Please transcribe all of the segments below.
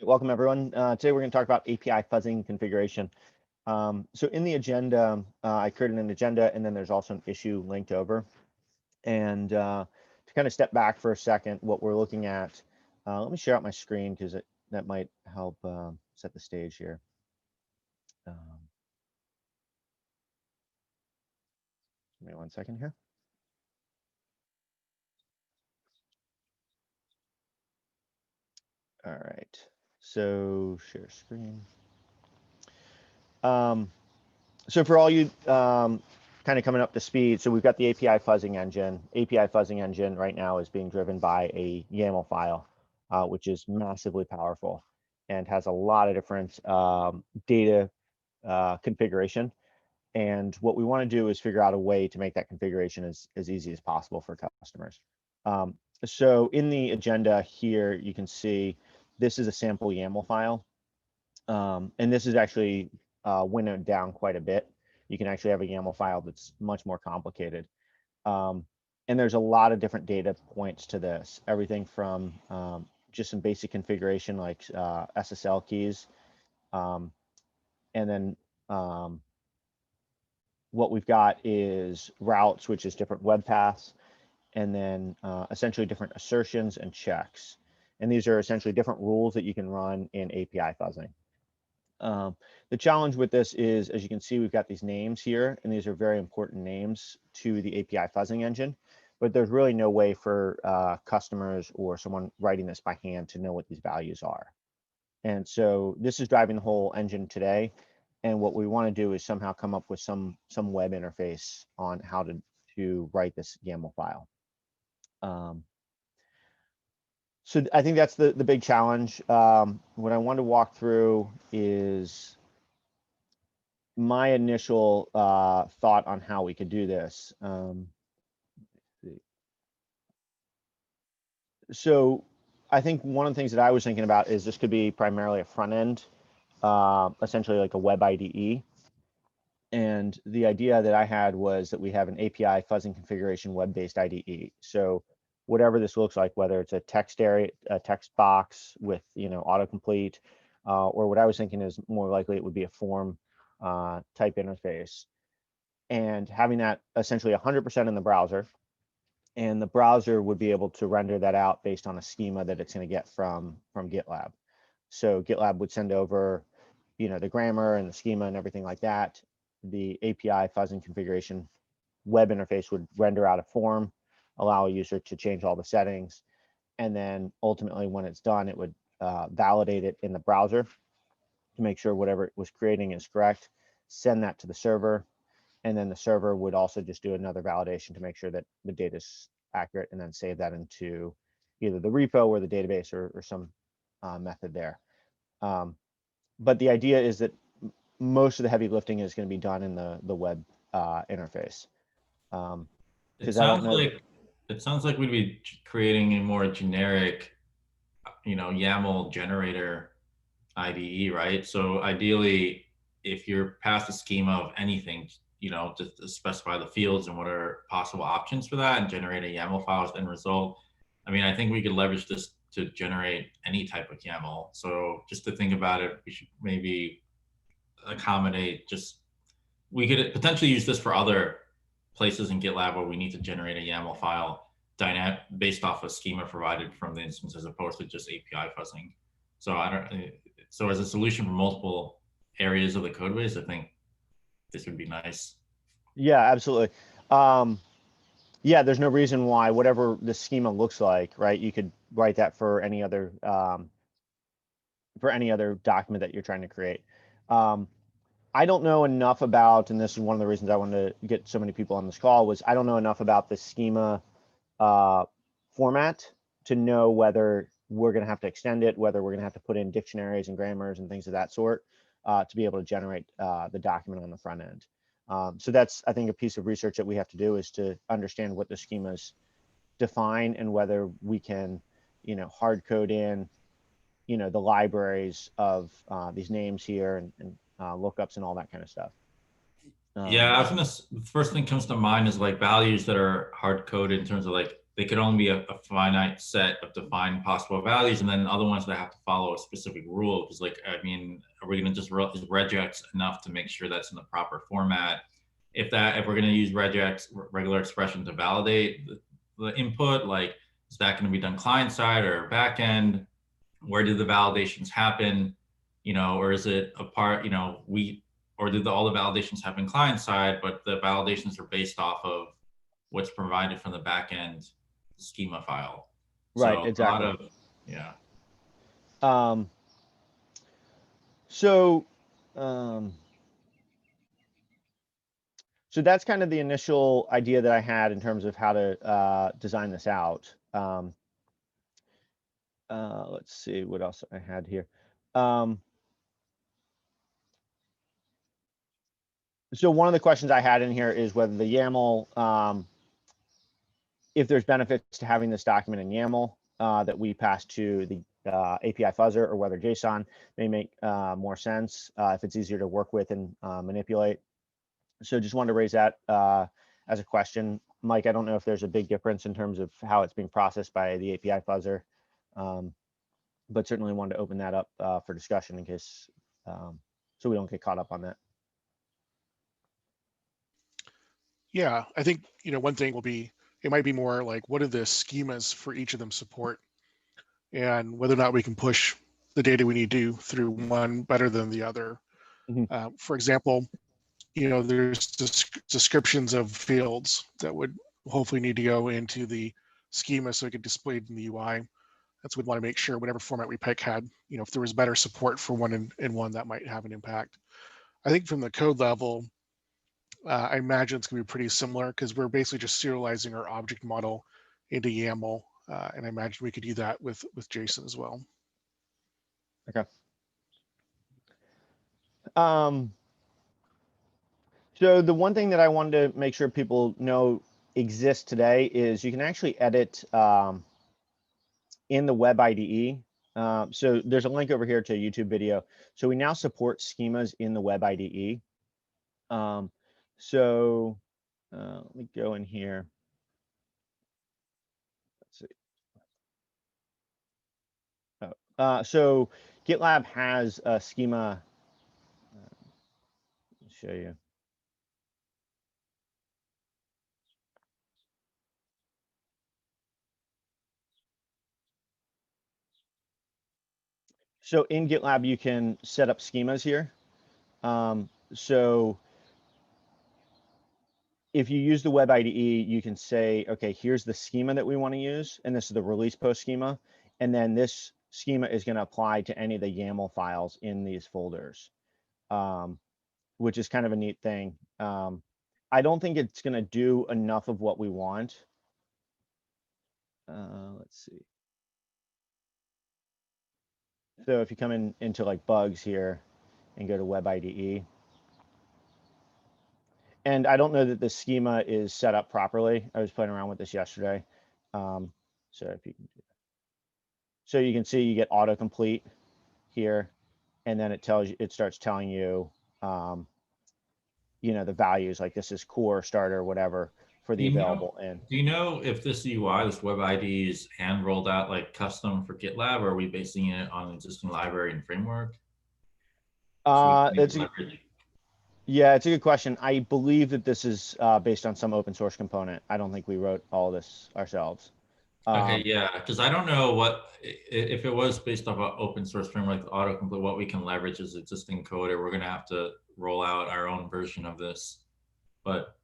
Welcome everyone. Today we're going to talk about API fuzzing configuration. So in the agenda, I created an agenda and then there's also an issue linked over. And to kind of step back for a second, what we're looking at, let me share out my screen because that might help set the stage here. Give me 1 second here. All right, so share screen. So for all you kind of coming up to speed, so we've got the API fuzzing engine. API fuzzing engine right now is being driven by a YAML file, which is massively powerful and has a lot of different data configuration. And what we want to do is figure out a way to make that configuration as easy as possible for customers. So in the agenda here, you can see this is a sample YAML file. And this is actually winnowed down quite a bit. You can actually have a YAML file that's much more complicated. And there's a lot of different data points to this, everything from just some basic configuration like SSL keys. And then what we've got is routes, which is different web paths, and then essentially different assertions and checks. And these are essentially different rules that you can run in API fuzzing. The challenge with this is, as you can see, we've got these names here, and these are very important names to the API fuzzing engine, but there's really no way for customers or someone writing this by hand to know what these values are. And so this is driving the whole engine today. And what we want to do is somehow come up with some web interface on how to write this YAML file. So I think that's the big challenge. What I want to walk through is my initial thought on how we could do this. So I think one of the things that I was thinking about is this could be primarily a front end, essentially like a Web Ide. And the idea that I had was that we have an API fuzzing configuration web-based IDE. So whatever this looks like, whether it's a text area, a text box with autocomplete, or what I was thinking is more likely it would be a form type interface, and having that essentially 100% in the browser, and the browser would be able to render that out based on a schema that it's going to get from GitLab. So GitLab would send over, the grammar and the schema and everything like that. The API fuzzing configuration web interface would render out a form, allow a user to change all the settings, and then ultimately when it's done, it would validate it in the browser to make sure whatever it was creating is correct, send that to the server, and then the server would also just do another validation to make sure that the data is accurate, and then save that into either the repo or the database or some method there. But the idea is that most of the heavy lifting is going to be done in the web interface. It sounds like we'd be creating a more generic, YAML generator IDE, right? So ideally, if you're past the schema of anything, just to specify the fields and what are possible options for that and generate a YAML file as end result. I mean, I think we could leverage this to generate any type of YAML. So just to think about it, we should maybe accommodate we could potentially use this for other places in GitLab where we need to generate a YAML file based off a schema provided from the instance as opposed to just API fuzzing. So as a solution for multiple areas of the code base, I think this would be nice. Yeah, absolutely. Yeah, there's no reason why whatever the schema looks like, right? You could write that for any other document that you're trying to create. I don't know enough about, and this is one of the reasons I wanted to get so many people on this call, was I don't know enough about the schema format to know whether we're going to have to extend it, whether we're going to have to put in dictionaries and grammars and things of that sort to be able to generate the document on the front end. So that's, I think, a piece of research that we have to do, is to understand what the schemas define and whether we can, hard code in, the libraries of these names here and lookups and all that kind of stuff. Yeah, the first thing comes to mind is like values that are hard coded in terms of like they could only be a finite set of defined possible values, and then other ones that have to follow a specific rule. Because, like, I mean, are we going to just is regex enough to make sure that's in the proper format? If we're going to use regex, regular expression, to validate the input, like, is that going to be done client side or back end? Where do the validations happen? Or is it a part? Or did all the validations happen client side, but the validations are based off of what's provided from the back end schema file? Right, So a lot exactly. of, yeah. So, um, so that's kind of the initial idea that I had in terms of how to design this out. Let's see what else I had here. So one of the questions I had in here is whether the YAML, if there's benefits to having this document in YAML that we pass to the API fuzzer, or whether JSON may make more sense if it's easier to work with and manipulate. So just wanted to raise that as a question. Mike, I don't know if there's a big difference in terms of how it's being processed by the API fuzzer, but certainly wanted to open that up for discussion in case, so we don't get caught up on that. Yeah, I think, one thing will be, it might be more like, what are the schemas for each of them support, and whether or not we can push the data we need to through one better than the other. For example, there's descriptions of fields that would hopefully need to go into the schema so it could display in the UI. That's what we'd want to make sure whatever format we pick had, if there was better support for one in one, that might have an impact. I think from the code level, I imagine it's going to be pretty similar, because we're basically just serializing our object model into YAML, and I imagine we could do that with JSON as well. Okay. So the one thing that I wanted to make sure people know exists today is you can actually edit in the Web Ide. So there's a link over here to a YouTube video. So we now support schemas in the Web Ide. So let me go in here. Let's see. So GitLab has a schema. Let me show you. So in GitLab, you can set up schemas here. So if you use the Web Ide, you can say, okay, here's the schema that we want to use, and this is the release post schema, and then this schema is going to apply to any of the YAML files in these folders, which is kind of a neat thing. I don't think it's going to do enough of what we want. Let's see. So if you come into like bugs here and go to Web Ide, and I don't know that the schema is set up properly. I was playing around with this yesterday. So if you can do that. So you can see you get autocomplete here, and then it starts telling you, the values, like this is core, starter, whatever, for the available in. Do you know if this UI, this Web Ide, is hand rolled out like custom for GitLab, or are we basing it on an existing library and framework? It's a good question. I believe that this is based on some open source component. I don't think we wrote all this ourselves. Okay, yeah, because I don't know if it was based off an open source framework, autocomplete, what we can leverage as existing code, or we're going to have to roll out our own version of this. But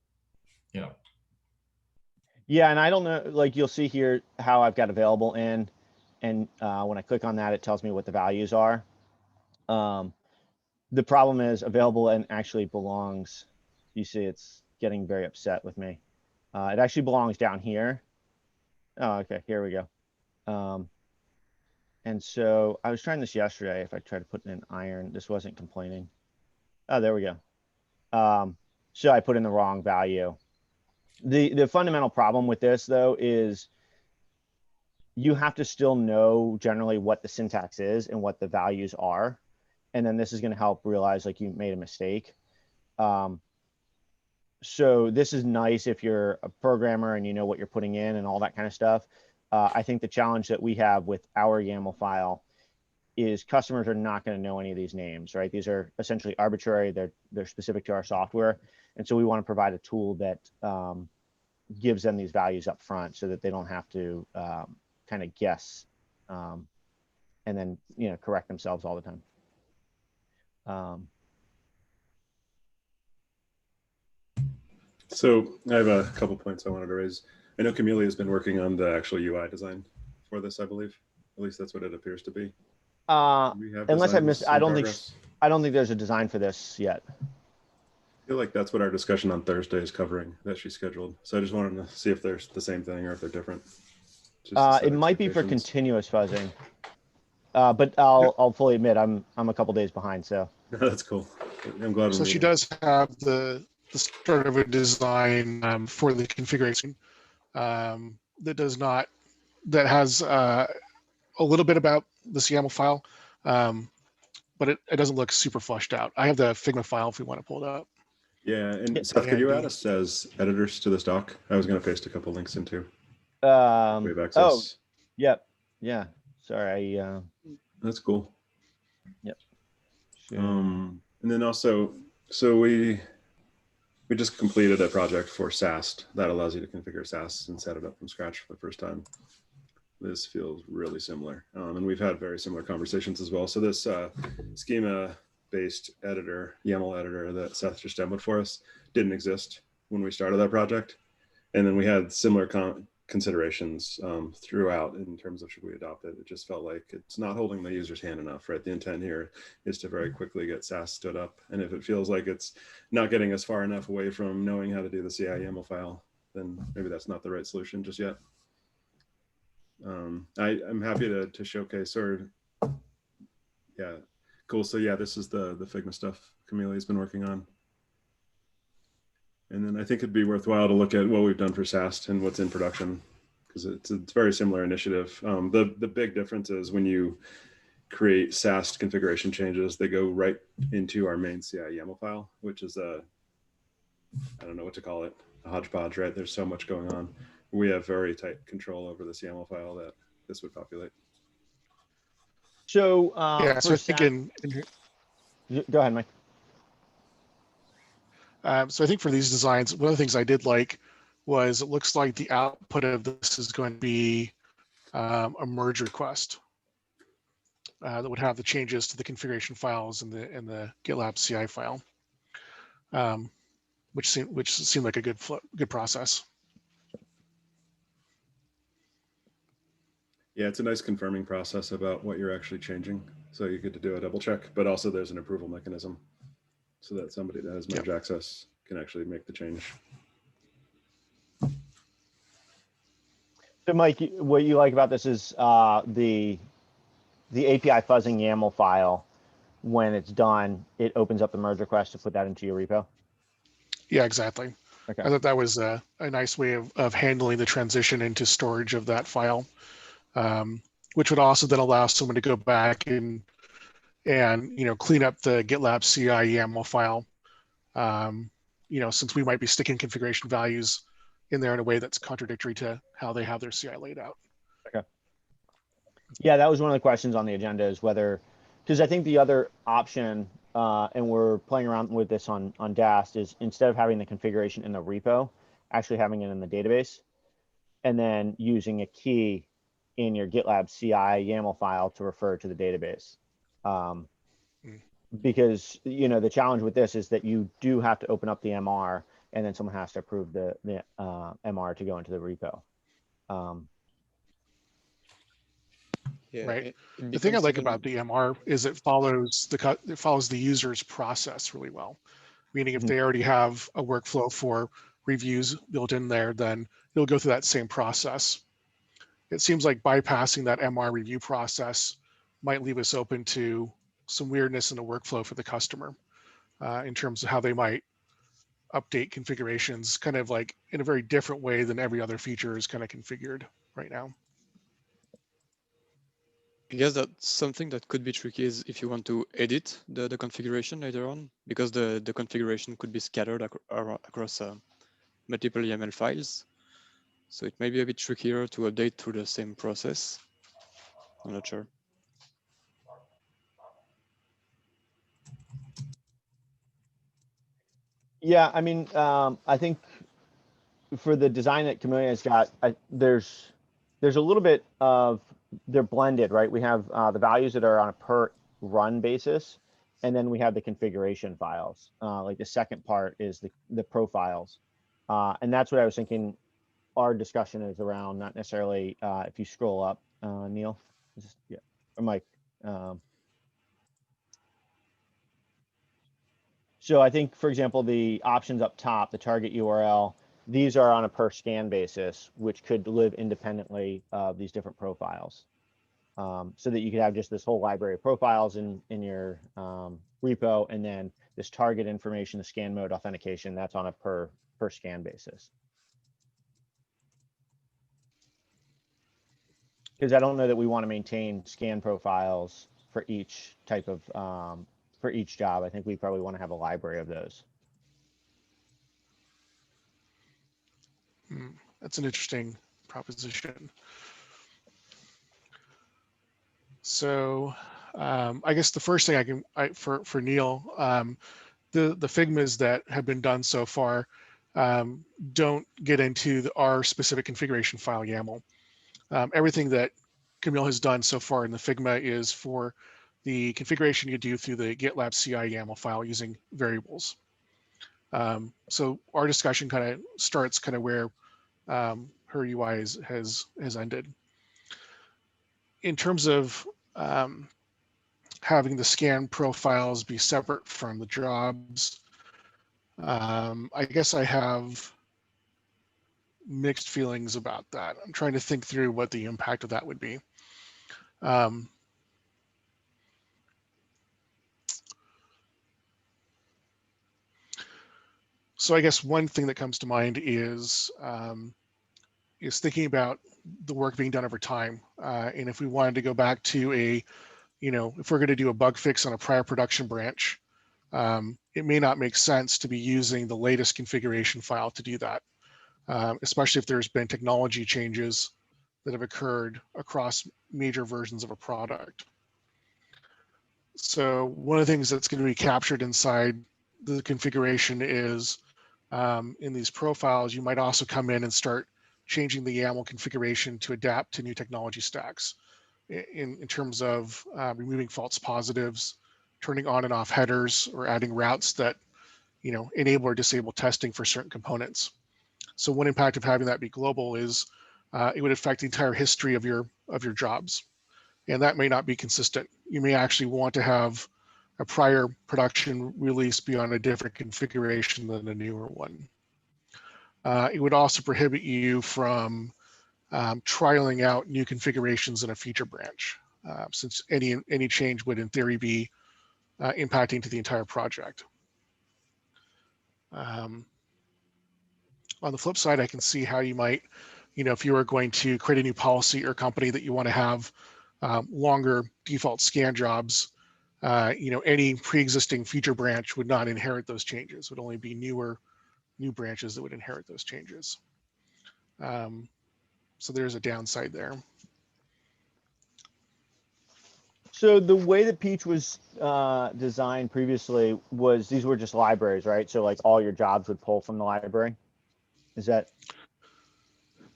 yeah, and I don't know, like you'll see here how I've got available in, and when I click on that, it tells me what the values are. The problem is available and actually belongs. You see, it's getting very upset with me. It actually belongs down here. Oh, okay, here we go. And so I was trying this yesterday. If I try to put in iron, this wasn't complaining. Oh, there we go. So I put in the wrong value. The fundamental problem with this, though, is you have to still know generally what the syntax is and what the values are. And then this is going to help realize like you made a mistake. So this is nice if you're a programmer and you know what you're putting in and all that kind of stuff. I think the challenge that we have with our YAML file is customers are not going to know any of these names, right? These are essentially arbitrary. They're specific to our software. And so we want to provide a tool that gives them these values up front so that they don't have to kind of guess and then, correct themselves all the time. So I have a couple points I wanted to raise. I know Camellia has been working on the actual UI design for this, I believe. At least that's what it appears to be. Unless I missed, I don't think there's a design for this yet. I feel like that's what our discussion on Thursday is covering that she scheduled. So I just wanted to see if they're the same thing or if they're different. It might be for continuous fuzzing, but I'll fully admit I'm a couple days behind. So that's cool. I'm glad. So she does have the start of a design for the configuration that has a little bit about the YAML file, but it doesn't look super fleshed out. I have the Figma file if we want to pull it up. Yeah, and Seth, could you add us as editors to this doc? I was going to paste a couple links into. Oh, yep, yeah. Sorry, that's cool. Yep. Sure. And then also, so we just completed a project for SAST that allows you to configure SAST and set it up from scratch for the first time. This feels really similar, and we've had very similar conversations as well. So this schema-based editor, YAML editor that Seth just demoed for us, didn't exist when we started that project, and then we had similar considerations throughout in terms of should we adopt it. It just felt like it's not holding the user's hand enough, right? The intent here is to very quickly get SAST stood up, and if it feels like it's not getting us far enough away from knowing how to do the CI YAML file, then maybe that's not the right solution just yet. I'm happy to showcase, or yeah, cool. So yeah, this is the Figma stuff Camelia's been working on. And then I think it'd be worthwhile to look at what we've done for SAST and what's in production, because it's a very similar initiative. The big difference is when you create SAST configuration changes, they go right into our main CI YAML file, which is I don't know what to call it, a hodgepodge, right? There's so much going on. We have very tight control over this YAML file that this would populate. So yeah, so I think go ahead, Mike. So I think for these designs, one of the things I did like was it looks like the output of this is going to be a merge request that would have the changes to the configuration files in the GitLab CI file, which seemed like a good process. Yeah, it's a nice confirming process about what you're actually changing. So you get to do a double check, but also there's an approval mechanism so that somebody that has merge access can actually make the change. So Mike, what you like about this is the API fuzzing YAML file. When it's done, it opens up the merge request to put that into your repo. Yeah, exactly. Okay. I thought that was a nice way of handling the transition into storage of that file, which would also then allow someone to go back and clean up the GitLab CI YAML file. Since we might be sticking configuration values in there in a way that's contradictory to how they have their CI laid out. Okay. Yeah, that was one of the questions on the agenda, is whether, because I think the other option, and we're playing around with this on Dast, is instead of having the configuration in the repo, actually having it in the database, and then using a key in your GitLab CI YAML file to refer to the database. Because the challenge with this is that you do have to open up the MR, and then someone has to approve the MR to go into the repo. Yeah, right. The thing I like about the MR is it follows the user's process really well. Meaning, if they already have a workflow for reviews built in there, then it'll go through that same process. It seems like bypassing that MR review process might leave us open to some weirdness in the workflow for the customer in terms of how they might update configurations kind of like in a very different way than every other feature is kind of configured right now. I guess that something that could be tricky is if you want to edit the configuration later on, because the configuration could be scattered across multiple YAML files. So it may be a bit trickier to update through the same process. I'm not sure. Yeah, I mean, I think for the design that Camellia has got, there's a little bit of, they're blended, right? We have the values that are on a per run basis, and then we have the configuration files. Like the second part is the profiles. And that's what I was thinking our discussion is around, not necessarily if you scroll up, Neil, yeah, or Mike. So I think, for example, the options up top, the target URL, these are on a per scan basis, which could live independently of these different profiles. So that you could have just this whole library of profiles in your repo, and then this target information, the scan mode authentication, that's on a per scan basis. Because I don't know that we want to maintain scan profiles for each type of for each job. I think we probably want to have a library of those. That's an interesting proposition. So I guess the first thing for Neil, the Figmas that have been done so far don't get into our specific configuration file YAML. Everything that Camille has done so far in the Figma is for the configuration you do through the GitLab CI YAML file using variables. So our discussion kind of starts where her UI has ended. In terms of having the scan profiles be separate from the jobs, I guess I have mixed feelings about that. I'm trying to think through what the impact of that would be. So I guess one thing that comes to mind is thinking about the work being done over time. And if we wanted to go back to if we're going to do a bug fix on a prior production branch, it may not make sense to be using the latest configuration file to do that, especially if there's been technology changes that have occurred across major versions of a product. So one of the things that's going to be captured inside the configuration is in these profiles, you might also come in and start changing the YAML configuration to adapt to new technology stacks in terms of removing false positives, turning on and off headers, or adding routes that enable or disable testing for certain components. So one impact of having that be global is it would affect the entire history of your jobs, and that may not be consistent. You may actually want to have a prior production release be on a different configuration than a newer one. It would also prohibit you from trialing out new configurations in a feature branch, since any change would in theory be impacting to the entire project. On the flip side, I can see how you might, if you were going to create a new policy or company that you want to have longer default scan jobs, any pre-existing feature branch would not inherit those changes. It would only be new branches that would inherit those changes. So there's a downside there. So the way that Peach was designed previously was these were just libraries, right? So like all your jobs would pull from the library. Is that?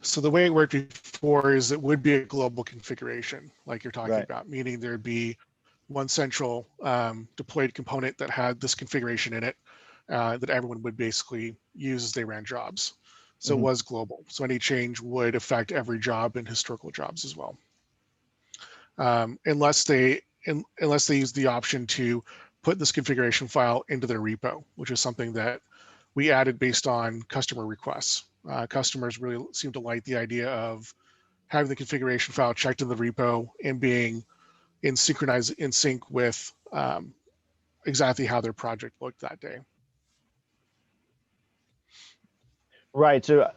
So the way it worked before is it would be a global configuration, like you're talking Right. about, meaning there'd be one central deployed component that had this configuration in it that everyone would basically use as they ran jobs. So It was global. So any change would affect every job and historical jobs as well. Unless they use the option to put this configuration file into their repo, which is something that we added based on customer requests. Customers really seem to like the idea of having the configuration file checked in the repo and being in sync with exactly how their project looked that day. Right. So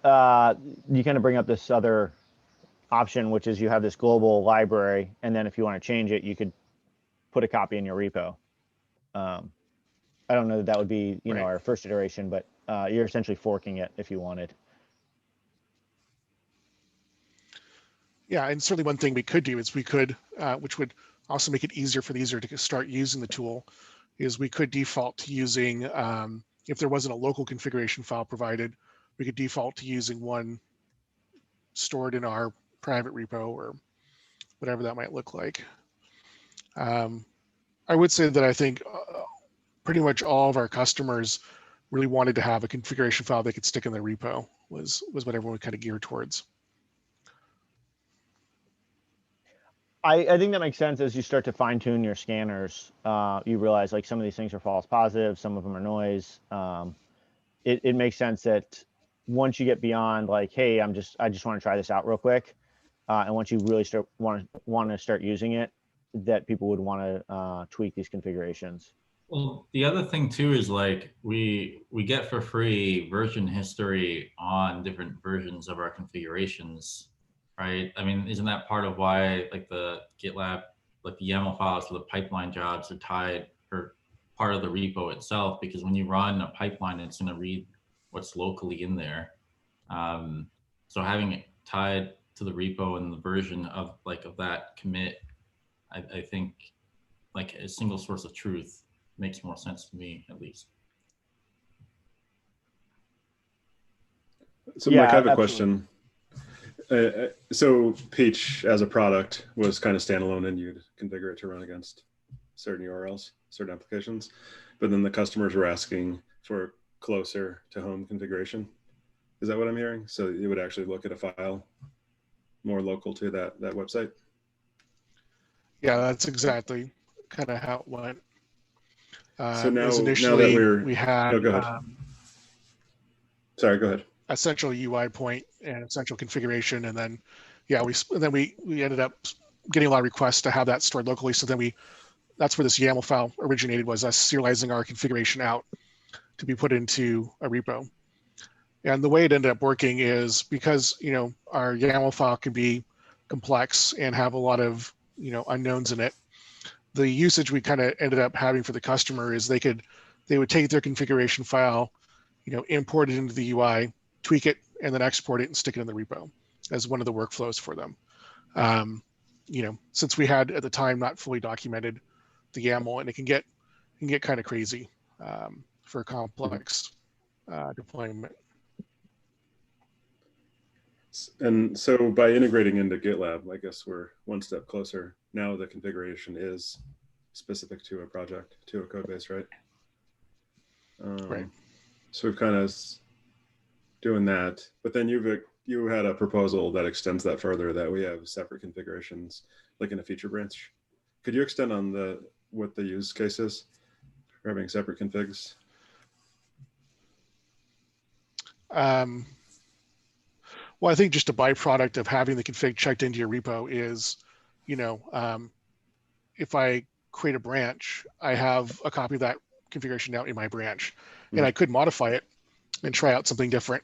you kind of bring up this other option, which is you have this global library, and then if you want to change it, you could put a copy in your repo. I don't know that that would be, you know, our first iteration, but you're essentially forking it if you wanted. Yeah, and certainly one thing we could do is we could, which would also make it easier for the user to start using the tool, is we could default to using, if there wasn't a local configuration file provided, we could default to using one stored in our private repo or whatever that might look like. I would say that I think pretty much all of our customers really wanted to have a configuration file they could stick in their repo was what everyone would kind of gear towards. I think that makes sense as you start to fine tune your scanners. You realize like some of these things are false positives, some of them are noise. It makes sense that once you get beyond like, hey, I just want to try this out real quick, and once you really want to start using it, that people would want to tweak these configurations. Well, the other thing too is like we get for free version history on different versions of our configurations, right? I mean, isn't that part of why like the GitLab, like the YAML files for the pipeline jobs are tied for part of the repo itself? Because when you run a pipeline, it's going to read what's locally in there. So having it tied to the repo and the version of like of that commit, I think like a single source of truth makes more sense to me, at least. So Yeah, Mike, I have a absolutely. question. So Peach as a product was kind of standalone and you'd configure it to run against certain URLs, certain applications, but then the customers were asking for closer to home configuration. Is that what I'm hearing? So you would actually look at a file more local to that website? Yeah, that's exactly kind of how it went. So now initially that we had no, go ahead. Sorry, go ahead. A central UI point and a central configuration, and then yeah, we ended up getting a lot of requests to have that stored locally. So then that's where this YAML file originated, was us serializing our configuration out to be put into a repo. And the way it ended up working is because, you know, our YAML file can be complex and have a lot of, you know, unknowns in it. The usage we kind of ended up having for the customer is they would take their configuration file, you know, import it into the UI, tweak it, and then export it and stick it in the repo as one of the workflows for them. You know, since we had at the time not fully documented the YAML, and it can get kind of crazy for complex deployment. And so by integrating into GitLab, I guess we're one step closer. Now the configuration is specific to a project, to a code base, right? Right. So we've kind of doing that, but then you had a proposal that extends that further, that we have separate configurations, like in a feature branch. Could you extend on what the use case is for having separate configs? Well, I think just a byproduct of having the config checked into your repo is, you know, if I create a branch, I have a copy of that configuration now in my branch, and I could modify it and try out something different,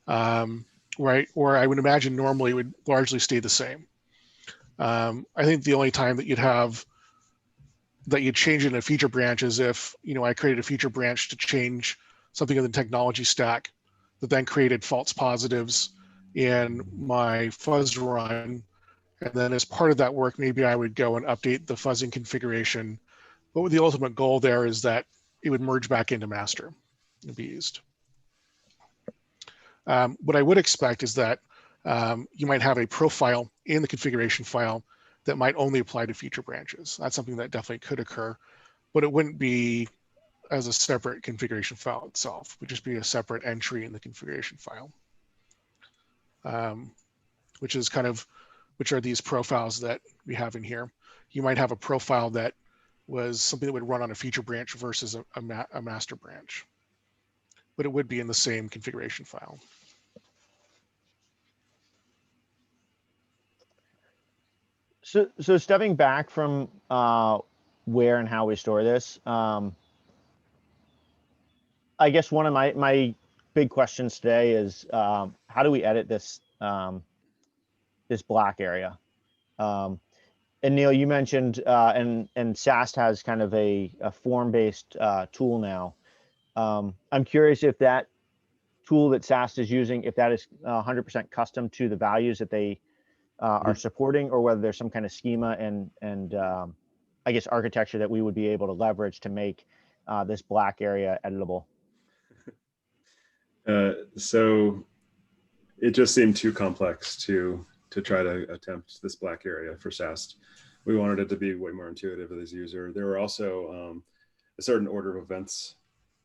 right? Or I would imagine normally it would largely stay the same. I think the only time that you'd change it in a feature branch is if, you know, I created a feature branch to change something in the technology stack that then created false positives in my fuzz run. And then as part of that work, maybe I would go and update the fuzzing configuration. But the ultimate goal there is that it would merge back into master and be used. What I would expect is that you might have a profile in the configuration file that might only apply to feature branches. That's something that definitely could occur, but it wouldn't be as a separate configuration file itself. It would just be a separate entry in the configuration file, which are these profiles that we have in here. You might have a profile that was something that would run on a feature branch versus a master branch, but it would be in the same configuration file. So stepping back from where and how we store this, I guess one of my big questions today is how do we edit this this black area. And Neil, you mentioned, and SAST has kind of a form-based tool now. I'm curious if that tool that SAST is using, if that is 100% custom to the values that they are supporting, or whether there's some kind of schema and I guess architecture that we would be able to leverage to make this black area editable. So it just seemed too complex to try to attempt this black area for SAST. We wanted it to be way more intuitive as a user. There were also a certain order of events,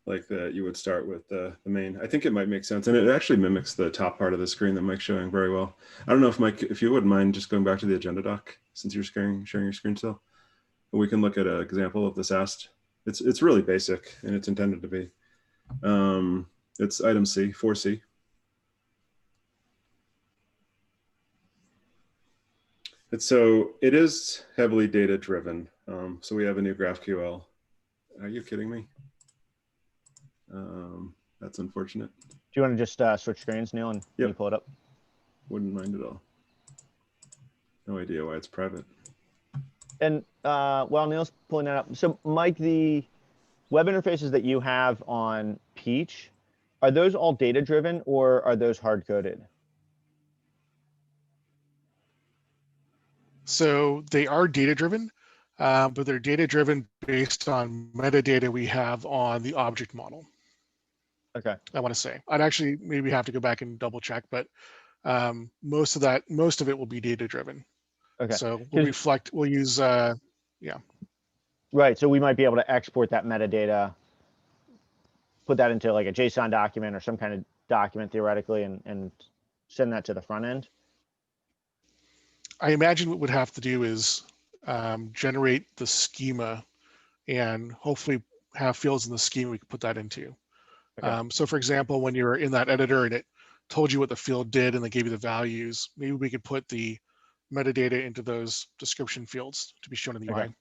like that you would start with the main. I think it might make sense, and it actually mimics the top part of the screen that Mike's showing very well. I don't know if Mike, if you wouldn't mind just going back to the agenda doc, since you're sharing your screen still, we can look at an example of the SAST. It's really basic, and it's intended to be. It's item C, 4C. So it is heavily data driven. So we have a new GraphQL. Are you kidding me? That's unfortunate. Do you want to just switch screens, Neil, and you pull it up? Wouldn't mind at all. No idea why it's private. And while Neil's pulling that up, so Mike, the web interfaces that you have on Peach, are those all data driven or are those hard coded? So they are data driven, but they're data driven based on metadata we have on the object model. Okay. I want to say I'd actually maybe have to go back and double check, but most of it will be data driven. Okay. So we'll use, yeah. Right. So we might be able to export that metadata, put that into like a JSON document or some kind of document theoretically, and send that to the front end. I imagine what we'd have to do is generate the schema and hopefully have fields in the schema we can put that into. Okay. So for example, when you're in that editor and it told you what the field did and they gave you the values, maybe we could put the metadata into those description fields to be shown in the UI.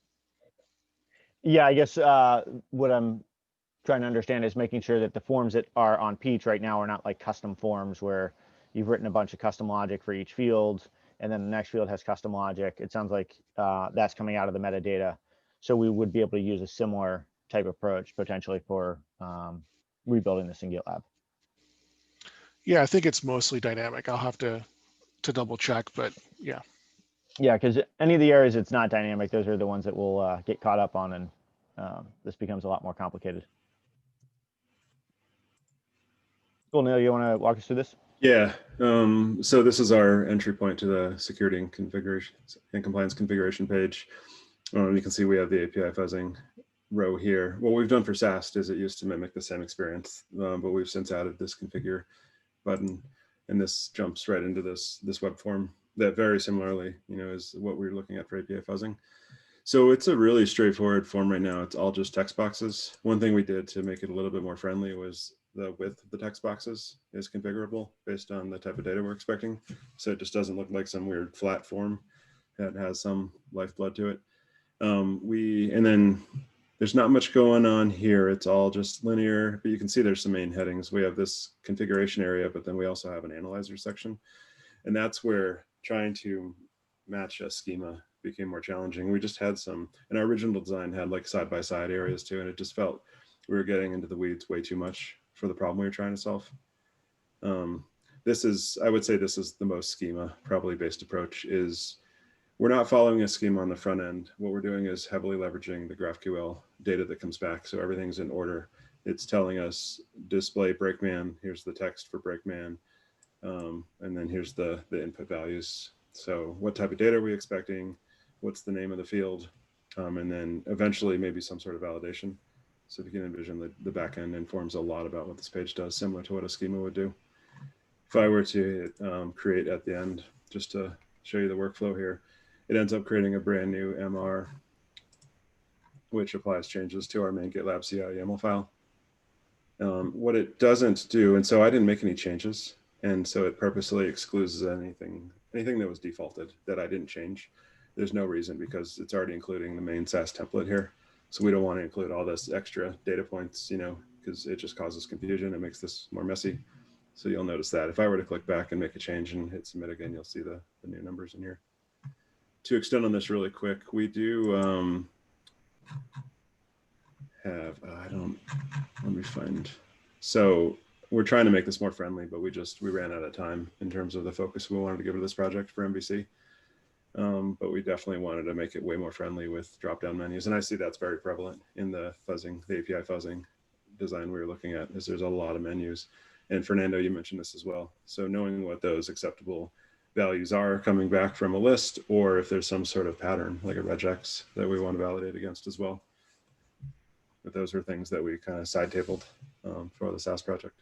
Yeah, I guess what I'm trying to understand is making sure that the forms that are on Peach right now are not like custom forms where you've written a bunch of custom logic for each field, and then the next field has custom logic. It sounds like that's coming out of the metadata. So we would be able to use a similar type approach potentially for rebuilding this in GitLab. Yeah, I think it's mostly dynamic. I'll have to double check, but yeah. Yeah, because any of the areas it's not dynamic, those are the ones that we'll get caught up on, and this becomes a lot more complicated. Cool, Neil, you want to walk us through this? Yeah, so this is our entry point to the security and configuration and compliance configuration page. You can see we have the API fuzzing row here. What we've done for SAST is it used to mimic the same experience, but we've since added this configure button, and this jumps right into this web form that very similarly, is what we're looking at for API fuzzing. So it's a really straightforward form right now. It's all just text boxes. One thing we did to make it a little bit more friendly was the width of the text boxes is configurable based on the type of data we're expecting. So it just doesn't look like some weird flat form that has some lifeblood to it. And then there's not much going on here. It's all just linear, but you can see there's some main headings. We have this configuration area, but then we also have an analyzer section. And that's where trying to match a schema became more challenging. We just had some, and our original design had like side-by-side areas too, and it just felt we were getting into the weeds way too much for the problem we were trying to solve. I would say this is the most schema probably based approach. Is we're not following a schema on the front end. What we're doing is heavily leveraging the GraphQL data that comes back. So everything's in order. It's telling us display brakeman, here's the text for brakeman, and then here's the input values. So what type of data are we expecting? What's the name of the field? And then eventually maybe some sort of validation. So if you can envision the backend informs a lot about what this page does, similar to what a schema would do. If I were to create at the end, just to show you the workflow here, it ends up creating a brand new MR, which applies changes to our main GitLab CI YAML file. What it doesn't do, and so I didn't make any changes, and so it purposely excludes anything that was defaulted that I didn't change. There's no reason because it's already including the main SAS template here. So we don't want to include all this extra data points, because it just causes confusion. It makes this more messy. So you'll notice that if I were to click back and make a change and hit submit again, you'll see the new numbers in here. To extend on this really quick, we do let me find. So we're trying to make this more friendly, but we ran out of time in terms of the focus we wanted to give to this project for MVC. But we definitely wanted to make it way more friendly with drop-down menus. And I see that's very prevalent in the API fuzzing design we were looking at, is there's a lot of menus. And Fernando, you mentioned this as well. So knowing what those acceptable values are coming back from a list, or if there's some sort of pattern like a regex that we want to validate against as well. But those are things that we kind of side tabled for the SaaS project.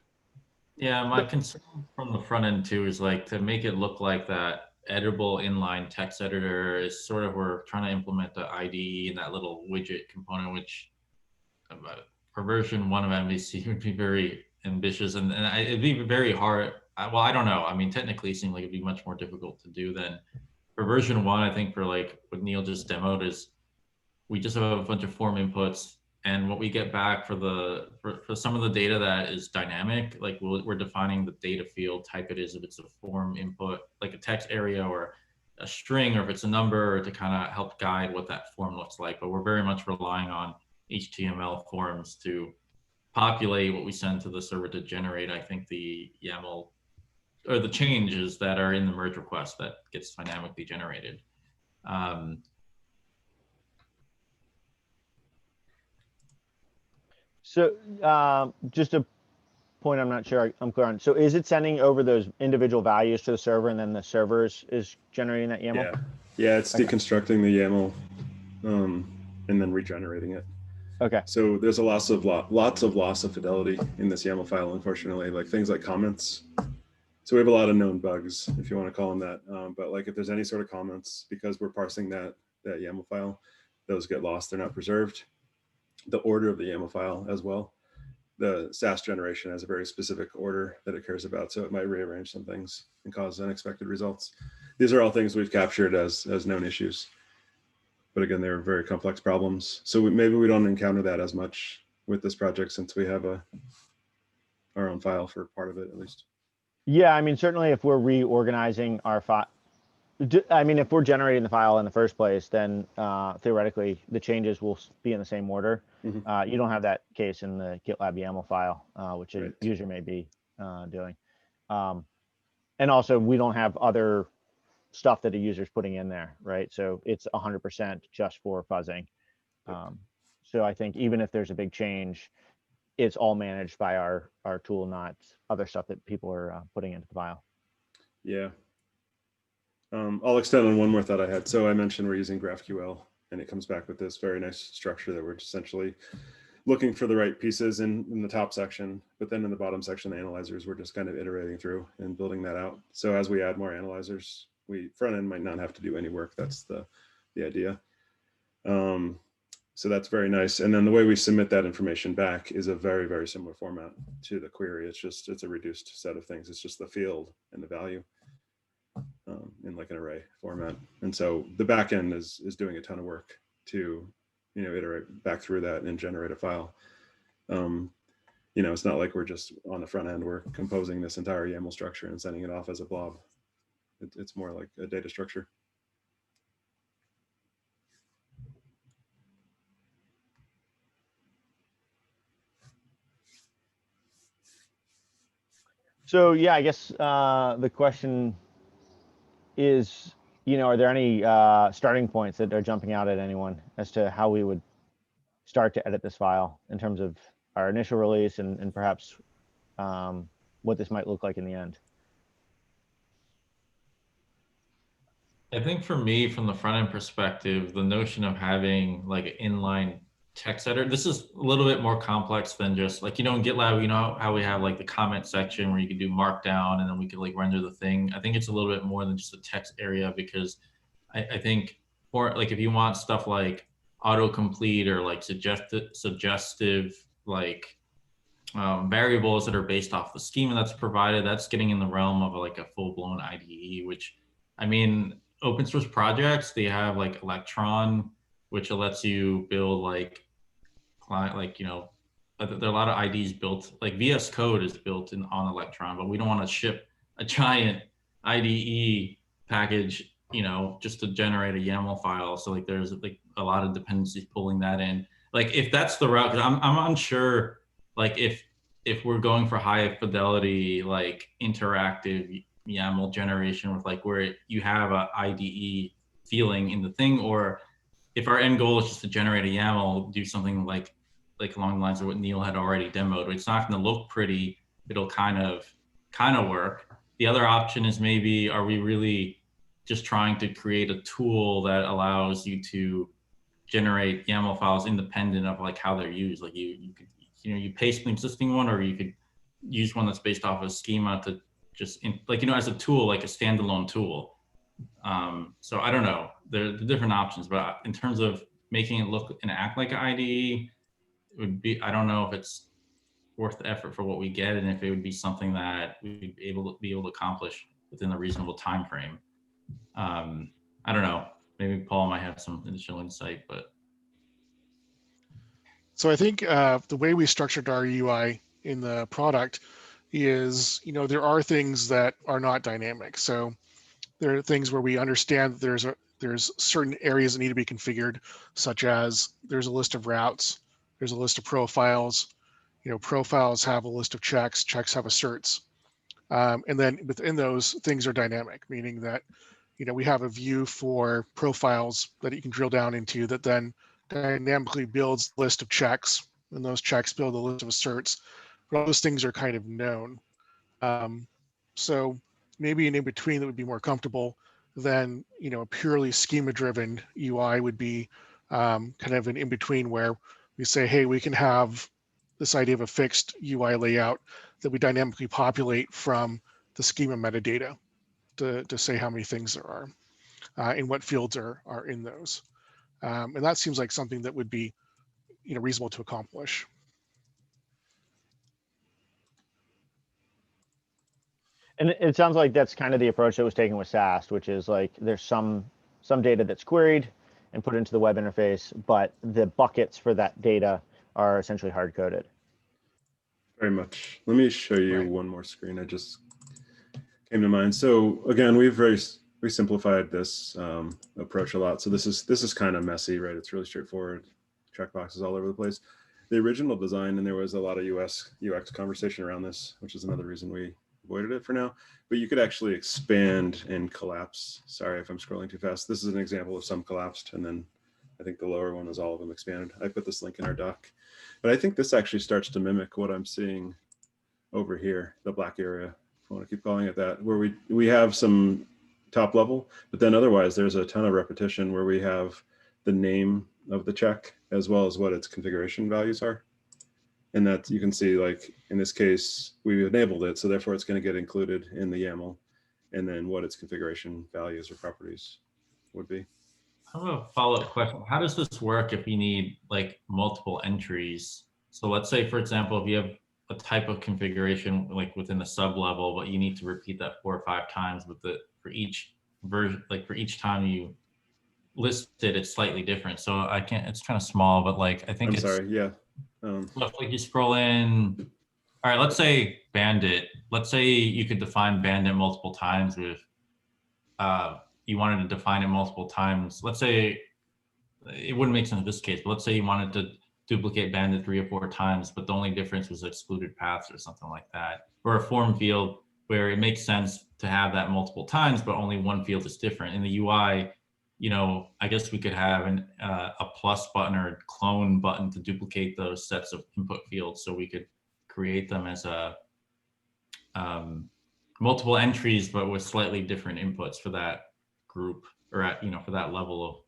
Yeah, my concern from the front end too is like to make it look like that editable inline text editor is sort of, we're trying to implement the IDE and that little widget component, which for version 1 of MVC would be very ambitious, and it'd be very hard. Well, I don't know. I mean, technically it seemed like it'd be much more difficult to do than for version 1. I think for like what Neil just demoed is we just have a bunch of form inputs, and what we get back for some of the data that is dynamic, like we're defining the data field type it is, if it's a form input, like a text area or a string, or if it's a number, to kind of help guide what that form looks like. But we're very much relying on HTML forms to populate what we send to the server to generate, I think, the YAML or the changes that are in the merge request that gets dynamically generated. So just a point I'm not sure I'm clear on. So is it sending over those individual values to the server, and then the server is generating that YAML? Yeah, it's deconstructing the YAML and then regenerating it. Okay. So there's a lots of loss of fidelity in this YAML file, unfortunately, like things like comments. So we have a lot of known bugs, if you want to call them that. But like if there's any sort of comments, because we're parsing that YAML file, those get lost, they're not preserved. The order of the YAML file as well. The SAS generation has a very specific order that it cares about, so it might rearrange some things and cause unexpected results. These are all things we've captured as known issues. But again, they're very complex problems. So maybe we don't encounter that as much with this project since we have our own file for part of it, at least. Yeah, I mean, certainly if we're reorganizing our file, I mean, if we're generating the file in the first place, then theoretically the changes will be in the same order. You don't have that case in the GitLab YAML file, which a user may be doing. And also, we don't have other stuff that a user's putting in there, right? So it's 100% just for fuzzing. So I think even if there's a big change, it's all managed by our tool, not other stuff that people are putting into the file. Yeah. I'll extend on one more thought I had. So I mentioned we're using GraphQL, and it comes back with this very nice structure that we're essentially looking for the right pieces in the top section, but then in the bottom section, the analyzers, we're just kind of iterating through and building that out. So as we add more analyzers, front end might not have to do any work. That's the idea. So that's very nice. And then the way we submit that information back is a very, very similar format to the query. It's a reduced set of things. It's just the field and the value in like an array format. And so the back end is doing a ton of work to, iterate back through that and generate a file. It's not like we're just on the front end, we're composing this entire YAML structure and sending it off as a blob. It's more like a data structure. So yeah, I guess the question is, are there any starting points that are jumping out at anyone as to how we would start to edit this file in terms of our initial release and perhaps what this might look like in the end? I think for me, from the front end perspective, the notion of having like an inline text editor, this is a little bit more complex than just like, in GitLab, how we have like the comment section where you can do markdown and then we could like render the thing. I think it's a little bit more than just a text area, because I think for like, if you want stuff like autocomplete or like suggestive like variables that are based off the schema that's provided, that's getting in the realm of like a full-blown IDE, which, I mean, open source projects, they have like Electron, which lets you build like client, like, there are a lot of IDs built, like VS Code is built on Electron, but we don't want to ship a giant IDE package, you know, just to generate a YAML file. So like there's like a lot of dependencies pulling that in. Like if that's the route, because I'm unsure, like if we're going for high fidelity, like interactive YAML generation with like where you have a IDE feeling in the thing, or if our end goal is just to generate a YAML, do something like along the lines of what Neil had already demoed. It's not going to look pretty. It'll kind of work. The other option is maybe, are we really just trying to create a tool that allows you to generate YAML files independent of like how they're used? Like you could, you know, you paste an existing one, or you could use one that's based off of schema to just like, you know, as a tool, like a standalone tool. So I don't know, there are different options, but in terms of making it look and act like an IDE, it would be, I don't know if it's worth the effort for what we get, and if it would be something that we'd be able to accomplish within a reasonable time frame. I don't know, maybe Paul might have some initial insight, but. So I think the way we structured our UI in the product is, you know, there are things that are not dynamic. So there are things where we understand that there's certain areas that need to be configured, such as there's a list of routes, there's a list of profiles. You know, profiles have a list of checks, checks have asserts. And then within those, things are dynamic, meaning that, you know, we have a view for profiles that you can drill down into that then dynamically builds a list of checks, and those checks build a list of asserts. But all those things are kind of known. So maybe an in-between that would be more comfortable than, you know, a purely schema-driven UI would be kind of an in-between where we say, hey, we can have this idea of a fixed UI layout that we dynamically populate from the schema metadata to say how many things there are and what fields are in those. And that seems like something that would be, you know, reasonable to accomplish. And it sounds like that's kind of the approach that was taken with SAST, which is like there's some data that's queried and put into the web interface, but the buckets for that data are essentially hard coded. Very much. Let me show you one more screen. I just came to mind. So again, we've we simplified this approach a lot. So this is kind of messy, right? It's really straightforward. Checkboxes all over the place. The original design, and there was a lot of UX conversation around this, which is another reason we avoided it for now. But you could actually expand and collapse. Sorry if I'm scrolling too fast. This is an example of some collapsed, and then I think the lower one is all of them expanded. I put this link in our doc. But I think this actually starts to mimic what I'm seeing over here, the black area, if I want to keep calling it that, where we have some top level, but then otherwise there's a ton of repetition where we have the name of the check as well as what its configuration values are. And that you can see, like in this case, we enabled it, so therefore it's going to get included in the YAML, and then what its configuration values or properties would be. I have a follow-up question. How does this work if you need like multiple entries? So let's say, for example, if you have a type of configuration like within the sub level, but you need to repeat that 4 or 5 times with for each version, like for each time you list it, it's slightly different. So I can't, it's kind of small, but like I think yeah. Like you scroll in. All right, let's say bandit. Let's say you could define bandit multiple times with, you wanted to define it multiple times. Let's say it wouldn't make sense in this case, but let's say you wanted to duplicate bandit 3 or 4 times, but the only difference was excluded paths or something like that. Or a form field where it makes sense to have that multiple times, but only one field is different. In the UI, you know, I guess we could have a plus button or a clone button to duplicate those sets of input fields, so we could create them as a multiple entries, but with slightly different inputs for that group, or at, you know, for that level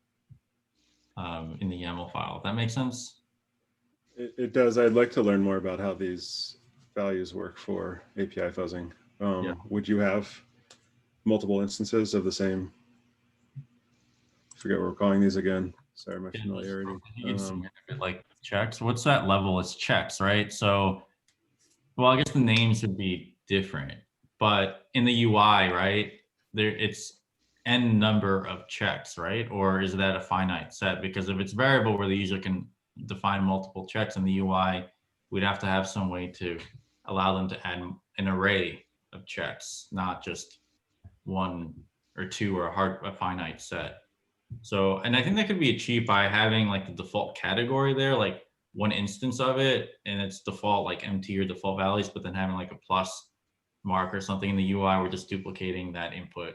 of in the YAML file. That makes sense? It does. I'd like to learn more about how these values work for API fuzzing. Yeah. Would you have multiple instances of the same? I forget what we're calling these again. Sorry, my familiarity. Like checks. What's that level? It's checks, right? So, well, I guess the names would be different, but in the UI, right, there it's n number of checks, right? Or is that a finite set? Because if it's variable where the user can define multiple checks in the UI, we'd have to have some way to allow them to add an array of checks, not just one or two or a finite set. So, and I think that could be achieved by having like the default category there, like one instance of it, and it's default like empty or default values, but then having like a plus mark or something in the UI, we're just duplicating that input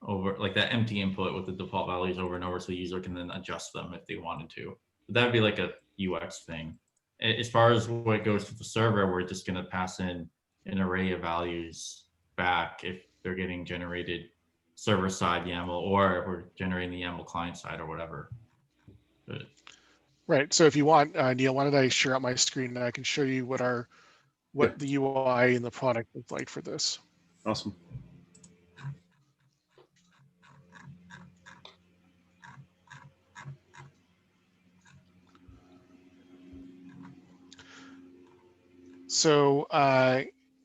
over, like that empty input with the default values over and over, so the user can then adjust them if they wanted to. But that'd be like a UX thing. As far as what goes to the server, we're just going to pass in an array of values back if they're getting generated server side YAML, or if we're generating the YAML client side or whatever. But, right. So if you want, Neil, why don't I share out my screen and I can show you what the UI and the product looks like for this. Awesome. So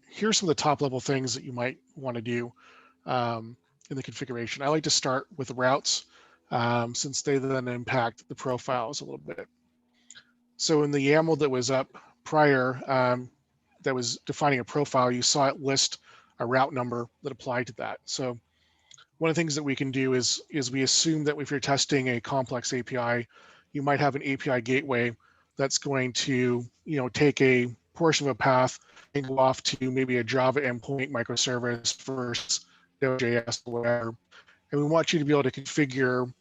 here's some of the top level things that you might want to do in the configuration. I like to start with routes since they then impact the profiles a little bit. So in the YAML that was up prior that was defining a profile, you saw it list a route number that applied to that. So one of the things that we can do is we assume that if you're testing a complex API, you might have an API gateway that's going to, take a portion of a path and go off to maybe a Java endpoint microservice versus Node.js or whatever. And we want you to be able to configure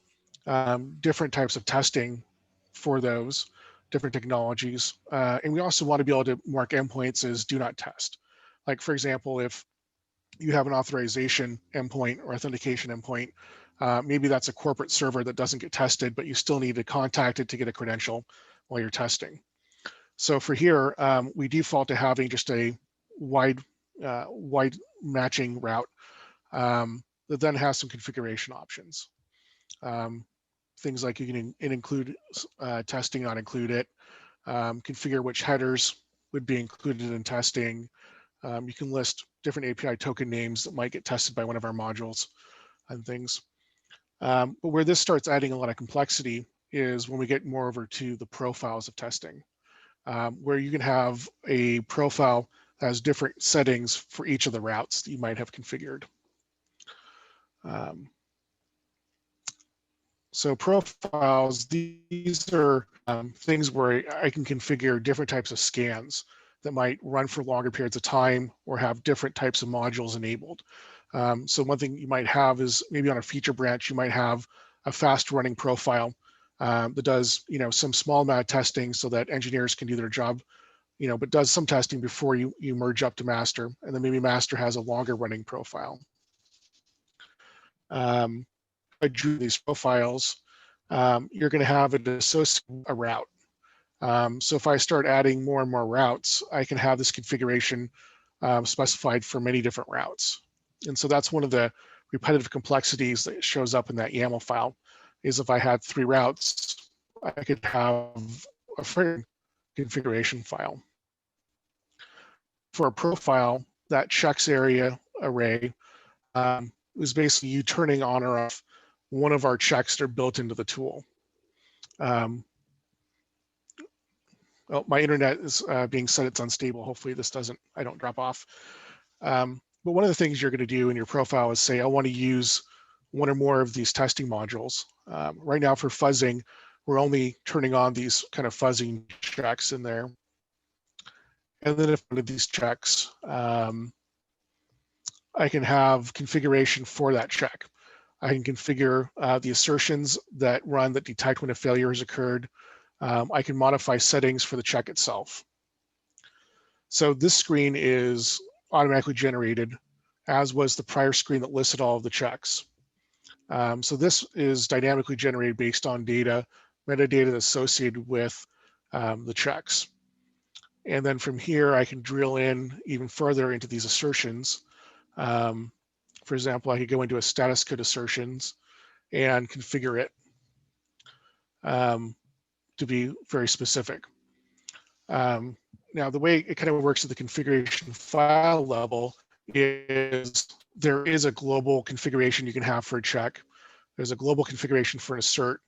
different types of testing for those different technologies. And we also want to be able to mark endpoints as do not test. Like, for example, if you have an authorization endpoint or authentication endpoint, maybe that's a corporate server that doesn't get tested, but you still need to contact it to get a credential while you're testing. So for here, we default to having just a wide matching route that then has some configuration options. Things like you can include testing, not include it, configure which headers would be included in testing. You can list different API token names that might get tested by one of our modules and things. But where this starts adding a lot of complexity is when we get more over to the profiles of testing, where you can have a profile that has different settings for each of the routes that you might have configured. So profiles, these are things where I can configure different types of scans that might run for longer periods of time or have different types of modules enabled. So one thing you might have is maybe on a feature branch, you might have a fast running profile that does, some small amount of testing so that engineers can do their job, but does some testing before you merge up to master. And then maybe master has a longer running profile. I drew these profiles, you're going to have it associate a route. So if I start adding more and more routes, I can have this configuration specified for many different routes. And so that's one of the repetitive complexities that shows up in that YAML file, is if I had 3 routes, I could have a frame configuration file. For a profile, that checks area array is basically you turning on or off one of our checks that are built into the tool. Oh, my internet is being said it's unstable. Hopefully this I don't drop off. But one of the things you're going to do in your profile is say, I want to use one or more of these testing modules. Right now for fuzzing, we're only turning on these kind of fuzzing checks in there. And then if one of these checks, I can have configuration for that check. I can configure the assertions that run that detect when a failure has occurred. I can modify settings for the check itself. So this screen is automatically generated, as was the prior screen that listed all of the checks. So this is dynamically generated based on data, metadata associated with the checks. And then from here, I can drill in even further into these assertions. For example, I could go into a status code assertions and configure it to be very specific. Now, the way it kind of works at the configuration file level is there is a global configuration you can have for a check. There's a global configuration for an assert,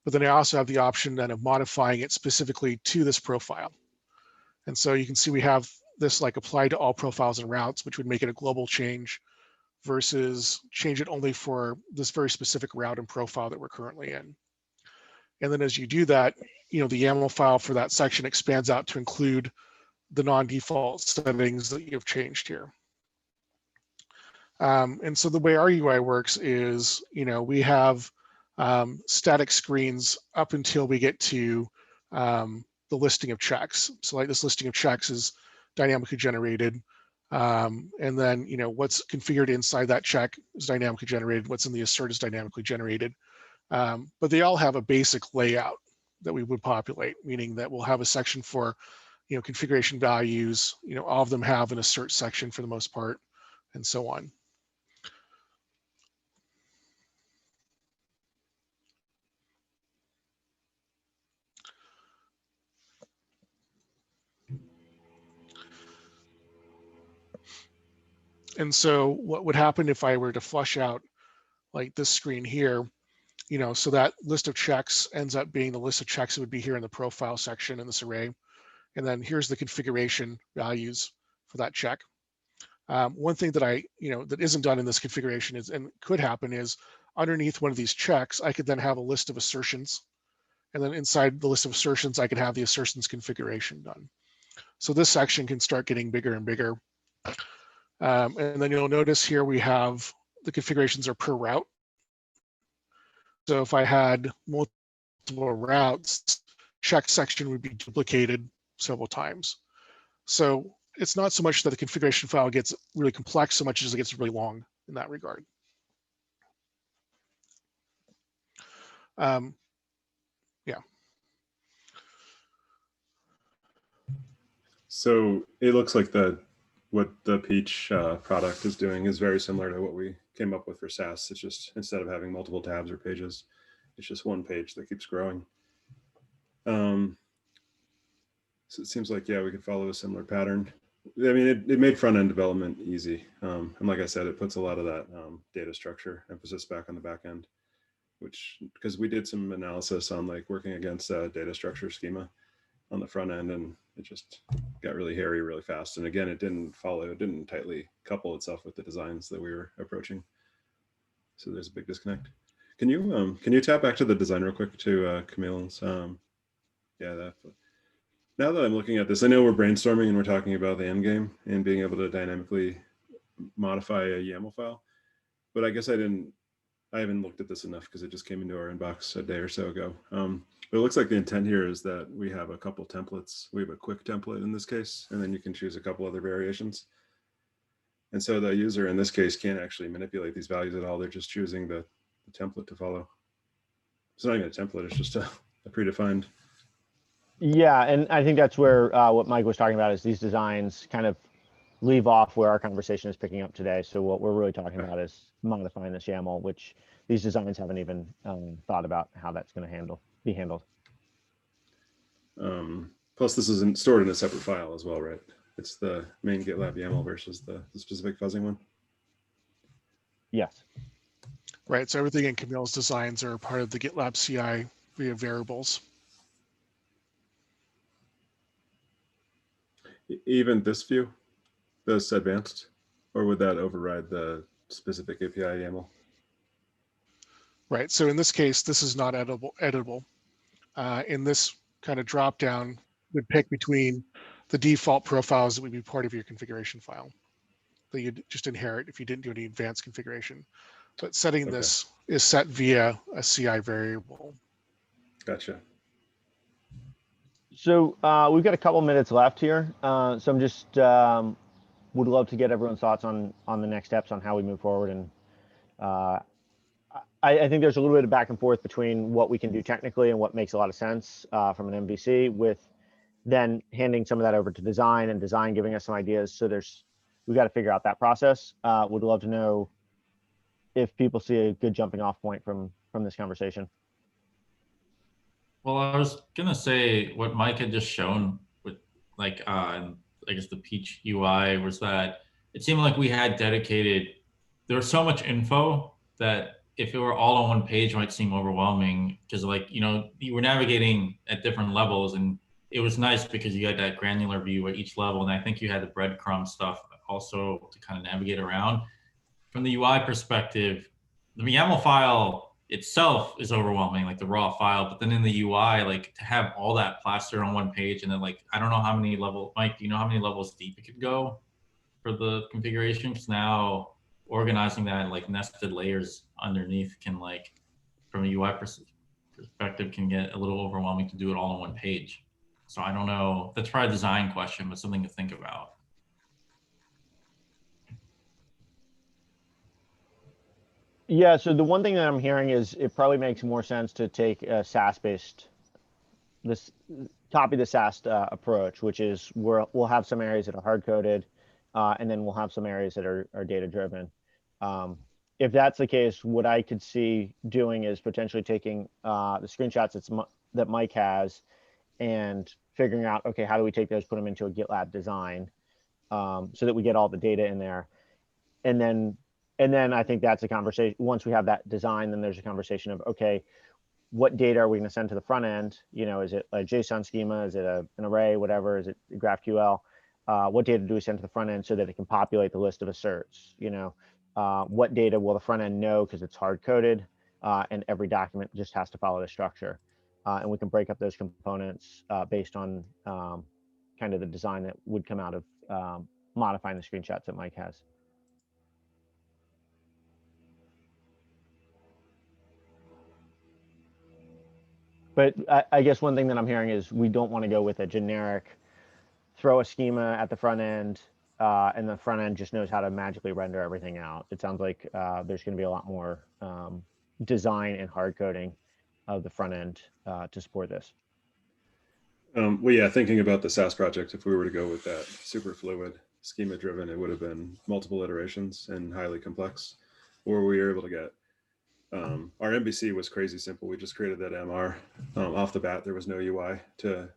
but then I also have the option then of modifying it specifically to this profile. And so you can see we have this like applied to all profiles and routes, which would make it a global change versus change it only for this very specific route and profile that we're currently in. And then as you do that, the YAML file for that section expands out to include the non-default settings that you've changed here. And so the way our UI works is, we have static screens up until we get to the listing of checks. So like this listing of checks is dynamically generated. And then, what's configured inside that check is dynamically generated. What's in the assert is dynamically generated. But they all have a basic layout that we would populate, meaning that we'll have a section for, configuration values, all of them have an assert section for the most part, and so on. And so what would happen if I were to flush out like this screen here, so that list of checks ends up being the list of checks that would be here in the profile section in this array. And then here's the configuration values for that check. One thing that that isn't done in this configuration is, and could happen, is underneath one of these checks, I could then have a list of assertions. And then inside the list of assertions, I could have the assertions configuration done. So this section can start getting bigger and bigger. And then you'll notice here we have the configurations are per route. So if I had multiple routes, check section would be duplicated several times. So it's not so much that the configuration file gets really complex so much as it gets really long in that regard. Yeah. So it looks like what the Peach product is doing is very similar to what we came up with for SaaS. It's just, instead of having multiple tabs or pages, it's just one page that keeps growing. So it seems like, yeah, we could follow a similar pattern. I mean, it made front-end development easy. And like I said, it puts a lot of that data structure emphasis back on the back end, which, because we did some analysis on like working against data structure schema on the front end, and it just got really hairy really fast. And again, it didn't tightly couple itself with the designs that we were approaching. So there's a big disconnect. Can you tap back to the design real quick to Camille's? Yeah, now that I'm looking at this, I know we're brainstorming and we're talking about the end game and being able to dynamically modify a YAML file, but I guess I haven't looked at this enough because it just came into our inbox a day or so ago. But it looks like the intent here is that we have a couple templates. We have a quick template in this case, and then you can choose a couple other variations. And so the user in this case can't actually manipulate these values at all. They're just choosing the template to follow. It's not even a template, it's just a predefined. Yeah, and I think that's where what Mike was talking about is these designs kind of leave off where our conversation is picking up today. So what we're really talking about is modifying this YAML, which these designs haven't even thought about how that's going to be handled. Plus, this isn't stored in a separate file as well, right? It's the main GitLab YAML versus the specific fuzzing one. Yes. Right. So everything in Camille's designs are part of the GitLab CI via variables. Even this view, this advanced, or would that override the specific API YAML? Right. So in this case, this is not editable. In this kind of drop down, would pick between the default profiles that would be part of your configuration file that you'd just inherit if you didn't do any advanced configuration. But setting this is set via a CI variable. Gotcha. So we've got a couple minutes left here. So I'm just would love to get everyone's thoughts on the next steps on how we move forward. And I think there's a little bit of back and forth between what we can do technically and what makes a lot of sense from an MVC, with then handing some of that over to design and design giving us some ideas. So we've got to figure out that process. Would love to know if people see a good jumping off point from this conversation. Well, I was gonna say what Mike had just shown with like I guess the Peach UI was that it seemed like we had dedicated, there was so much info that if it were all on one page, it might seem overwhelming because, like, you know, you were navigating at different levels and it was nice because you had that granular view at each level. And I think you had the breadcrumb stuff also to kind of navigate around. From the UI perspective, the YAML file itself is overwhelming, like the raw file, but then in the UI, like to have all that plastered on one page, and then like, I don't know how many levels, Mike, do you know how many levels deep it could go for the configuration? Because now organizing that in like nested layers underneath can, like, from a UI perspective, can get a little overwhelming to do it all on one page. So I don't know, that's probably a design question, but something to think about. Yeah, so the one thing that I'm hearing is it probably makes more sense to take a SaaS-based, copy the SaaS approach, which is we'll have some areas that are hard-coded, and then we'll have some areas that are data-driven. If that's the case, what I could see doing is potentially taking the screenshots that Mike has and figuring out, okay, how do we take those, put them into a GitLab design, so that we get all the data in there. And then I think that's a conversation. Once we have that design, then there's a conversation of, okay, what data are we going to send to the front end? You know, is it a JSON schema? Is it an array, whatever? Is it GraphQL? What data do we send to the front end so that it can populate the list of asserts? You know, what data will the front end know because it's hard coded, and every document just has to follow the structure. And we can break up those components based on kind of the design that would come out of modifying the screenshots that Mike has. But I guess one thing that I'm hearing is we don't want to go with a generic throw a schema at the front end, and the front end just knows how to magically render everything out. It sounds like there's going to be a lot more design and hard coding of the front end to support this. Well, yeah, thinking about the SaaS project, if we were to go with that super fluid schema driven, it would have been multiple iterations and highly complex. Or we were able to get our MVC was crazy simple. We just created that MR off the bat. There was no UI to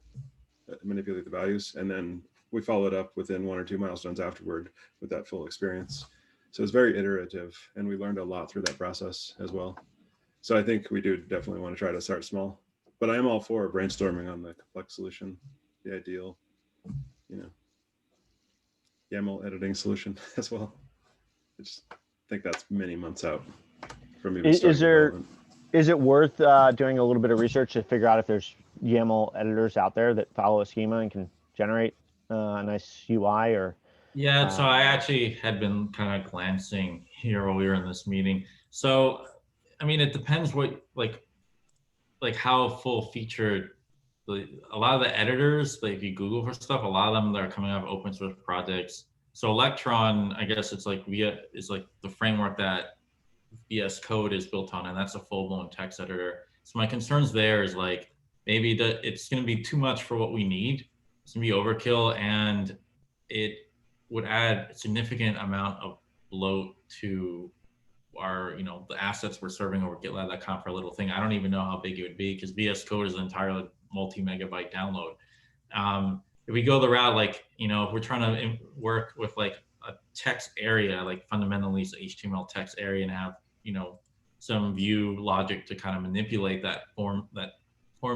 manipulate the values, and then we followed up within 1 or 2 milestones afterward with that full experience. So it's very iterative, and we learned a lot through that process as well. So I think we do definitely want to try to start small, but I am all for brainstorming on the complex solution, the ideal, you know, YAML editing solution as well. I just think that's many months out from even starting. Is it worth doing a little bit of research to figure out if there's YAML editors out there that follow a schema and can generate a nice UI? Or yeah, so I actually had been kind of glancing here while we were in this meeting. So I mean, it depends what like how full featured. A lot of the editors, like if you Google for stuff, a lot of them that are coming out of open source projects. So Electron, I guess it's like is like the framework that VS Code is built on, and that's a full-blown text editor. So my concerns there is like maybe it's going to be too much for what we need. It's going to be overkill, and it would add a significant amount of load to our, you know, the assets we're serving over GitLab.com for a little thing. I don't even know how big it would be because VS Code is an entirely multi-megabyte download. If we go the route, like, you know, if we're trying to work with like a text area, like fundamentally it's HTML text area, and have, you know, some view logic to kind of manipulate that form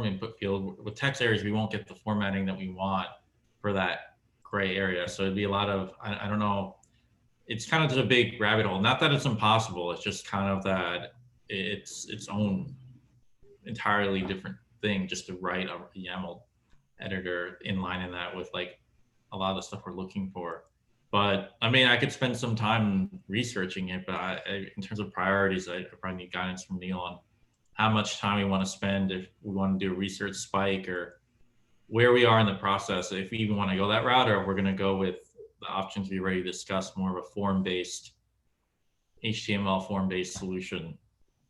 input field. With text areas, we won't get the formatting that we want for that gray area. So it'd be a lot of, I don't know, it's kind of just a big rabbit hole. Not that it's impossible, it's just kind of that it's its own entirely different thing just to write a YAML editor inline in that with like a lot of the stuff we're looking for. But I mean, I could spend some time researching it, but in terms of priorities, I probably need guidance from Neil on how much time we want to spend, if we want to do a research spike, or where we are in the process, if we even want to go that route, or if we're going to go with the options we already discussed, more of a form-based, HTML form-based solution.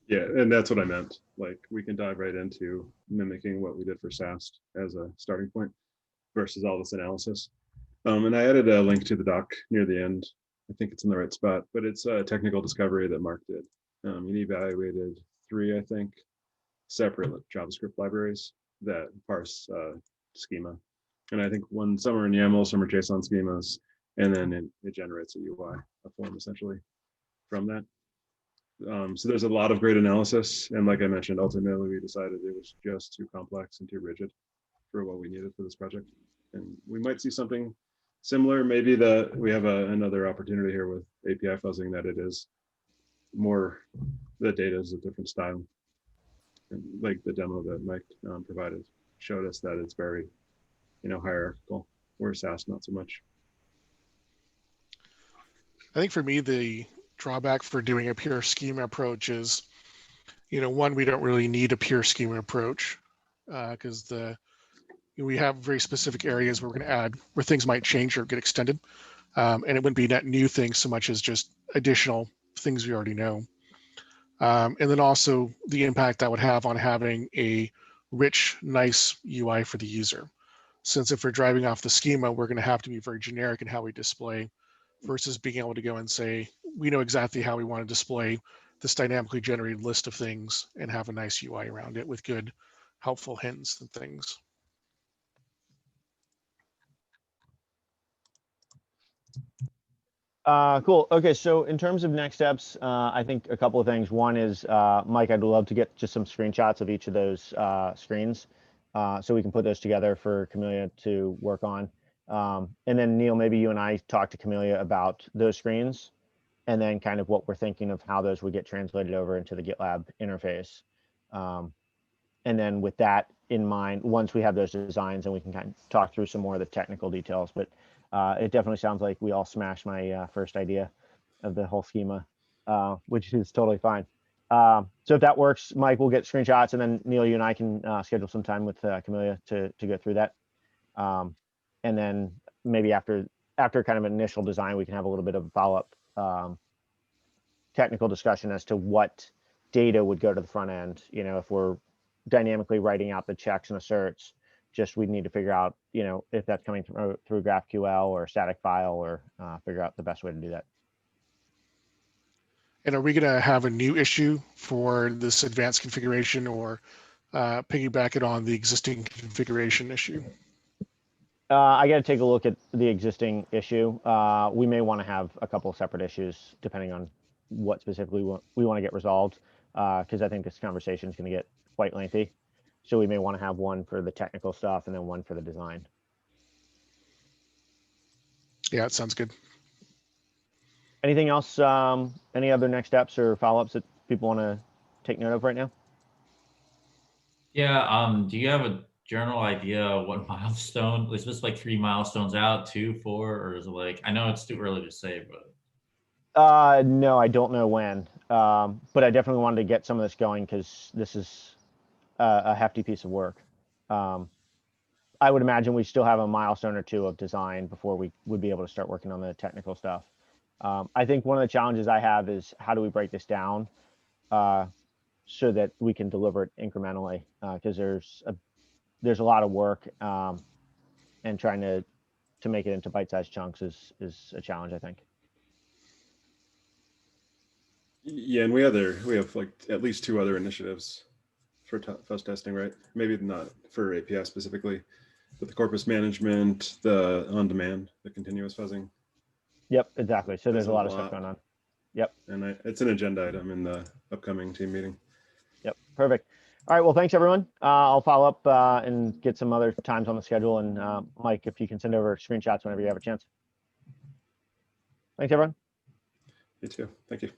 Yeah, and that's what I meant. Like, we can dive right into mimicking what we did for SAST as a starting point versus all this analysis. And I added a link to the doc near the end. I think it's in the right spot, but it's a technical discovery that Mark did. He evaluated 3, I think, separate JavaScript libraries that parse schema. And I think some are in YAML, some are JSON schemas, and then it generates a UI, a form essentially from that. So there's a lot of great analysis. And like I mentioned, ultimately we decided it was just too complex and too rigid for what we needed for this project. And we might see something similar. Maybe we have another opportunity here with API fuzzing, that it is more, the data is a different style. And like the demo that Mike provided showed us that it's very, hierarchical, whereas SAS not so much. I think for me, the drawback for doing a pure schema approach is, one, we don't really need a pure schema approach because we have very specific areas where we're going to add, where things might change or get extended. And it wouldn't be net new things so much as just additional things we already know. And then also the impact that would have on having a rich, nice UI for the user. Since if we're driving off the schema, we're going to have to be very generic in how we display versus being able to go and say, we know exactly how we want to display this dynamically generated list of things and have a nice UI around it with good, helpful hints and things. Cool. Okay, so in terms of next steps, I think a couple of things. One is, Mike, I'd love to get just some screenshots of each of those screens so we can put those together for Camellia to work on. And then Neil, maybe you and I talk to Camellia about those screens and then kind of what we're thinking of how those would get translated over into the GitLab interface. And then with that in mind, once we have those designs, and we can kind of talk through some more of the technical details, but it definitely sounds like we all smashed my first idea of the whole schema, which is totally fine. So if that works, Mike, we'll get screenshots, and then Neil, you and I can schedule some time with Camellia to go through that. And then maybe after kind of an initial design, we can have a little bit of a follow-up technical discussion as to what data would go to the front end. If we're dynamically writing out the checks and asserts, just we need to figure out, if that's coming through GraphQL or a static file, or figure out the best way to do that. And are we going to have a new issue for this advanced configuration, or piggyback it on the existing configuration issue? I got to take a look at the existing issue. We may want to have a couple of separate issues depending on what specifically we want to get resolved, because I think this conversation is going to get quite lengthy. So we may want to have one for the technical stuff and then one for the design. Yeah, it sounds good. Anything else? Any other next steps or follow-ups that people want to take note of right now? Yeah. Do you have a general idea of what milestone? Is this like 3 milestones out, 2, 4, or is it like, I know it's too early to say, but. No, I don't know when, but I definitely wanted to get some of this going because this is a hefty piece of work. I would imagine we still have a milestone or two of design before we would be able to start working on the technical stuff. I think one of the challenges I have is how do we break this down so that we can deliver it incrementally, because there's a lot of work, and trying to make it into bite-sized chunks is a challenge, I think. Yeah, and we have like at least 2 other initiatives for fuzz testing, right? Maybe not for API specifically, but the corpus management, the on-demand, the continuous fuzzing. Yep, exactly. So there's a lot of stuff going on. Yep. And it's an agenda item in the upcoming team meeting. Yep, perfect. All right, well, thanks everyone. I'll follow up and get some other times on the schedule. And Mike, if you can send over screenshots whenever you have a chance. Thanks everyone. You too. Thank you.